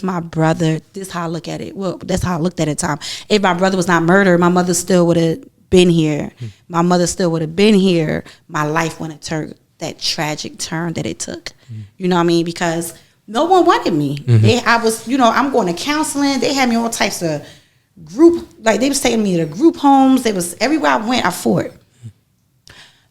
my brother, this is how I look at it. Well, that's how I looked at it at the time. If my brother was not murdered, my mother still would have been here. My mother still would have been here. My life wouldn't have turned that tragic turn that it took. You know what I mean? Because no one wanted me. I was, I'm going to counseling. They had me all types of group, like they was taking me to group homes. They was everywhere I went, I fought.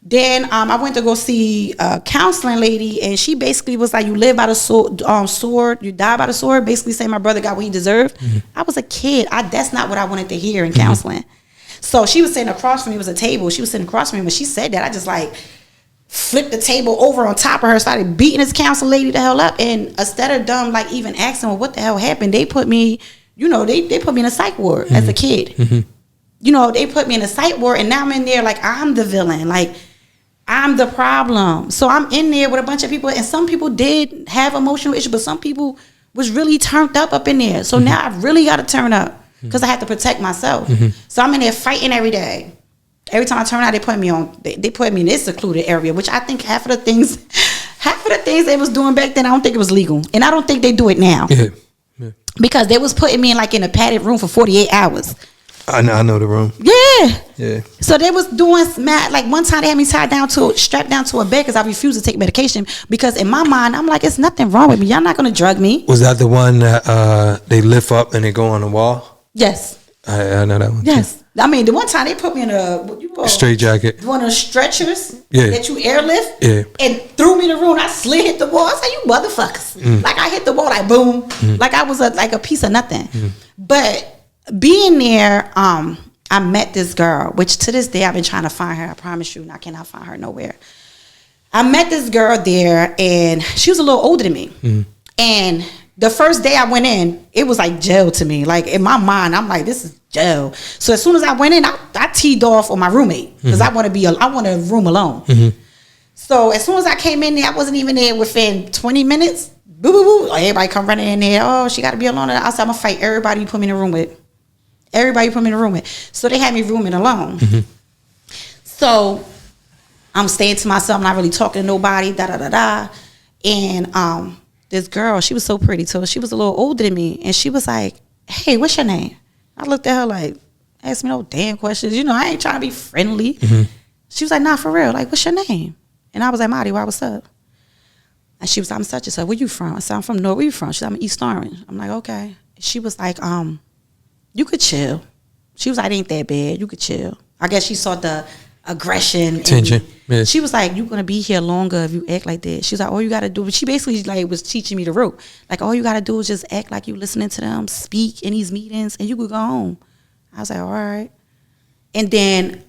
Then I went to go see a counseling lady, and she basically was like, "You live by the sword, you die by the sword." Basically saying my brother got what he deserved. I was a kid. That's not what I wanted to hear in counseling. So she was sitting across from me. It was a table. She was sitting across from me. When she said that, I just like flipped the table over on top of her, started beating this counseling lady the hell up. And instead of them like even asking, well, what the hell happened, they put me, they put me in a psych ward as a kid. They put me in a psych ward, and now I'm in there like I'm the villain, like I'm the problem. So I'm in there with a bunch of people, and some people did have emotional issues, but some people was really turned up in there. So now I really got to turn up because I have to protect myself. So I'm in there fighting every day. Every time I turn out, they put me on. They put me in this secluded area, which I think half of the things they was doing back then, I don't think it was legal, and I don't think they do it now. Because they was putting me in a padded room for 48 hours. I know the room. Yeah. So they was doing mad. Like one time they had me strapped down to a bed because I refused to take medication. Because in my mind, I'm like, it's nothing wrong with me. Y'all not gonna drug me. Was that the one that they lift up and they go on the wall? Yes. I know that one. Yes. Too. I mean, the one time they put me in a straight jacket. One of the stretchers that you airlift. Yeah. And threw me in the room. I slid, hit the wall. I said, you motherfuckers. Like I hit the wall, like boom. Like I was a piece of nothing. But being there, I met this girl, which to this day I've been trying to find her. I promise you, and I cannot find her nowhere. I met this girl there, and she was a little older than me. And the first day I went in, it was like jail to me. Like in my mind, I'm like, this is jail. So as soon as I went in, I teed off on my roommate because I want a room alone. So as soon as I came in there, I wasn't even there within 20 minutes. Boo, boo, boo. Everybody come running in there. Oh, she got to be alone. I said, I'm going to fight everybody you put me in a room with. Everybody put me in a room with. So they had me rooming alone. So I'm staying to myself. I'm not really talking to nobody. And this girl, she was so pretty. So she was a little older than me. And she was like, hey, what's your name? I looked at her like, ask me no damn questions. I ain't trying to be friendly. She was like, nah, for real. Like, what's your name? And I was like, Marty, why, what's up? And she was like, I'm such and such. Where you from? I said, I'm from North. Where you from? She said, I'm in East Orange. I'm like, okay. She was like, you could chill. She was like, it ain't that bad. You could chill. I guess she saw the aggression. Tension. Yeah. She was like, you're going to be here longer if you act like that. She was like, all you got to do. She basically was teaching me the rope. Like, all you got to do is just act like you listening to them, speak in these meetings, and you could go home. I was like, all right. And then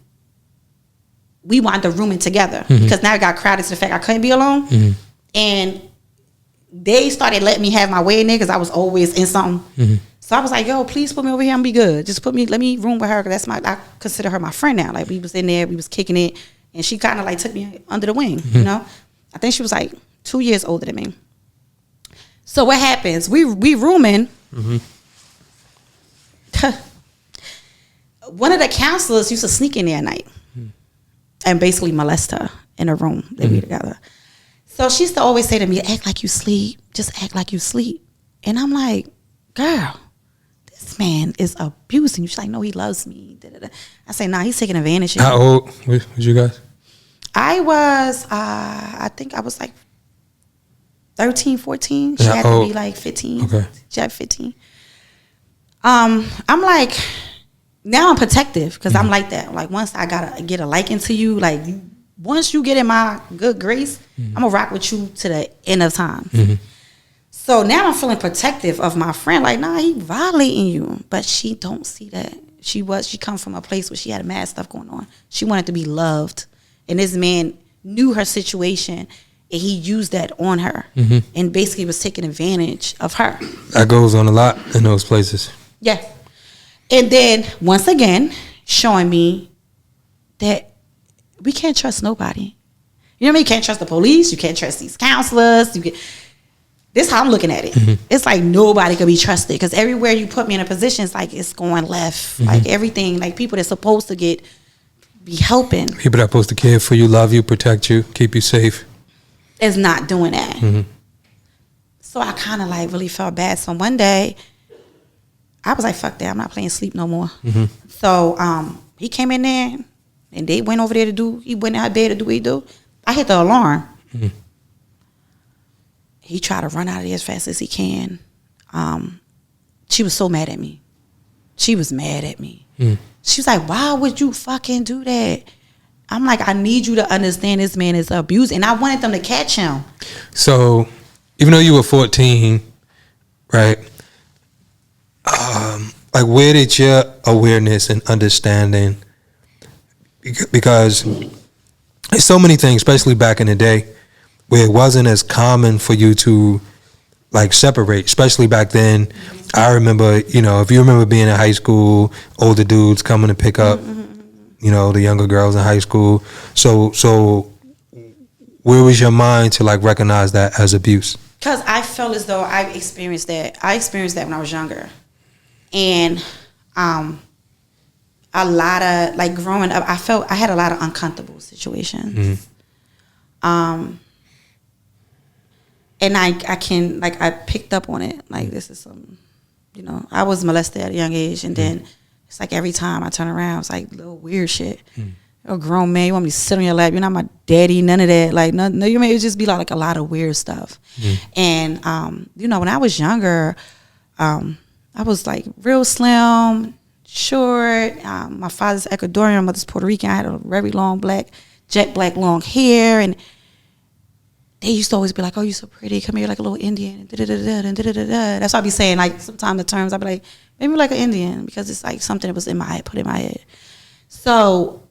we wound up rooming together because now it got crowded to the fact I couldn't be alone. And they started letting me have my way in there because I was always in something. So I was like, yo, please put me over here and be good. Just let me room with her because I consider her my friend now. Like we was in there, we was kicking it, and she kind of like took me under the wing, I think she was like 2 years older than me. So what happens? We rooming. One of the counselors used to sneak in there at night and basically molest her in a room that we were together. So she used to always say to me, act like you sleep. Just act like you sleep. And I'm like, girl, this man is abusing you. She's like, no, he loves me. I say, nah, he's taking advantage of you. How old was you guys? I was, I think I was like 13, 14. She had to be like 15. Okay. She had 15. I'm like, now I'm protective because I'm like that. Like once I gotta get a liking to you, like once you get in my good grace, I'm gonna rock with you to the end of time. So now I'm feeling protective of my friend. Like, nah, he violating you. But she don't see that. She come from a place where she had mad stuff going on. She wanted to be loved. And this man knew her situation, and he used that on her and basically was taking advantage of her. That goes on a lot in those places. Yeah. And then, once again, showing me that we can't trust nobody. You know what I mean? You can't trust the police. You can't trust these counselors. This is how I'm looking at it. It's like nobody can be trusted because everywhere you put me in a position, it's like it's going left. Like everything, like people that's supposed to be helping. People that are supposed to care for you, love you, protect you, keep you safe. Is not doing that. So I kind of like really felt bad. So one day, I was like, fuck that, I'm not playing sleep no more. So he came in there, and they went over there he went in her bed to do what he do. I hit the alarm. He tried to run out of there as fast as he can. She was so mad at me. She was mad at me. She was like, why would you fucking do that? I'm like, I need you to understand this man is abused. And I wanted them to catch him. So, even though you were 14, right? Like, where did your awareness and understanding, because there's so many things, especially back in the day, where it wasn't as common for you to like separate, especially back then. I remember, you know, if you remember being in high school, older dudes coming to pick up, you know, the younger girls in high school. So where was your mind to like recognize that as abuse? Because I felt as though I experienced that. I experienced that when I was younger. And a lot of, like, growing up, I felt I had a lot of uncomfortable situations. And I picked up on it. Like, this is some, you know, I was molested at a young age. And then it's like every time I turn around, it's like little weird shit. You're a grown man, you want me to sit on your lap. You're not my daddy, none of that. Like, no, you may just be like a lot of weird stuff. And, you know, when I was younger, I was like real slim, short. My father's Ecuadorian, my mother's Puerto Rican. I had a very long jet black long hair. And they used to always be like, oh, you're so pretty. Come here like a little Indian. And da-da-da-da, and da-da-da-da. That's what I be saying. Like, sometimes the terms, I'd be like, maybe like an Indian, because it's like something that was in my head, put in my head. So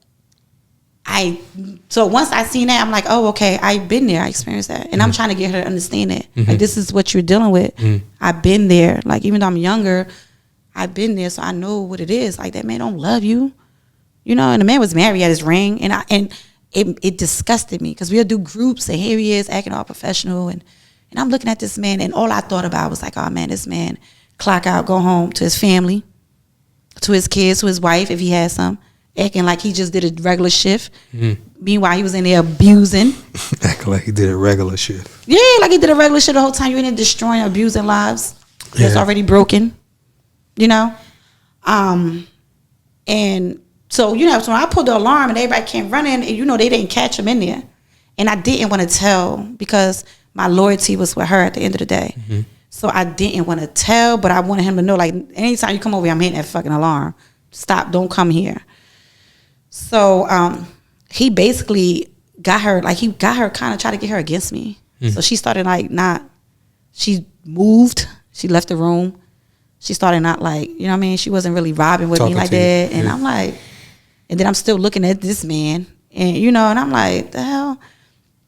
once I seen that, I'm like, oh, okay, I've been there. I experienced that. And I'm trying to get her to understand it. Like, this is what you're dealing with. I've been there. Like, even though I'm younger, I've been there, so I know what it is. Like, that man don't love you. You know, and the man was married, at his ring. And it disgusted me, because we'll do groups, and here he is acting all professional. And I'm looking at this man, and all I thought about was like, oh, man, this man clock out, go home to his family, to his kids, to his wife, if he has some, acting like he just did a regular shift. Meanwhile, he was in there abusing. Acting like he did a regular shift. Yeah, like he did a regular shift the whole time. You in there destroying, abusing lives that's already broken, you know? And so, you know, so when I pulled the alarm and everybody came running, and, you know, they didn't catch him in there. And I didn't want to tell, because my loyalty was with her at the end of the day. So I didn't want to tell, but I wanted him to know, like, anytime you come over here, I'm hitting that fucking alarm. Stop, don't come here. So he basically got her kind of tried to get her against me. So she started she moved, she left the room. She started not like, you know what I mean? She wasn't really vibing with me like that. And I'm like, and then I'm still looking at this man, and, you know, and I'm like, the hell?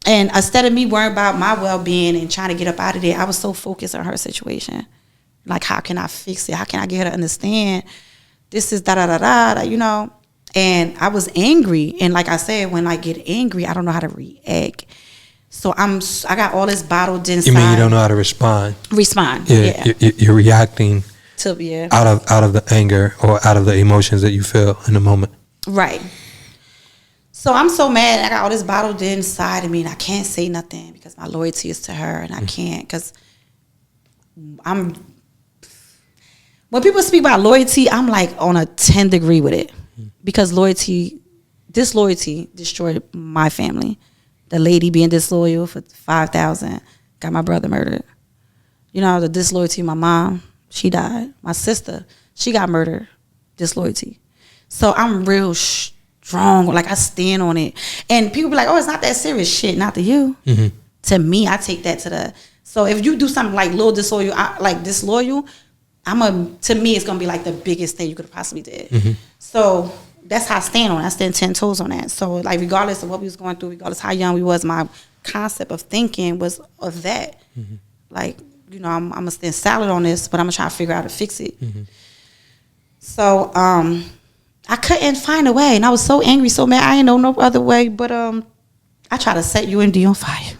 And instead of me worrying about my well-being and trying to get up out of there, I was so focused on her situation. Like, how can I fix it? How can I get her to understand this is da-da-da-da, you know? And I was angry. And like I said, when I get angry, I don't know how to react. So I got all this bottled inside. You mean you don't know how to respond? Yeah. You're reacting to out of the anger or out of the emotions that you feel in the moment. Right. So I'm so mad. I got all this bottled inside of me, and I can't say nothing because my loyalty is to her, and I can't, because when people speak about loyalty, I'm like on a 10 degree with it, because disloyalty destroyed my family. The lady being disloyal for $5,000 got my brother murdered. You know, the disloyalty, my mom, she died. My sister, she got murdered. Disloyalty. So I'm real strong. Like, I stand on it. And people be like, oh, it's not that serious. Shit, not to you. To me, I take that to the... So if you do something like little disloyal, to me, it's going to be like the biggest thing you could have possibly did. So that's how I stand on it. I stand 10 toes on that. So, like, regardless of what we was going through, regardless how young we was, my concept of thinking was of that. Like, you know, I'm going to stand solid on this, but I'm going to try to figure out how to fix it. So, I couldn't find a way, and I was so angry, so mad. I didn't know no other way, but I tried to set UND on fire.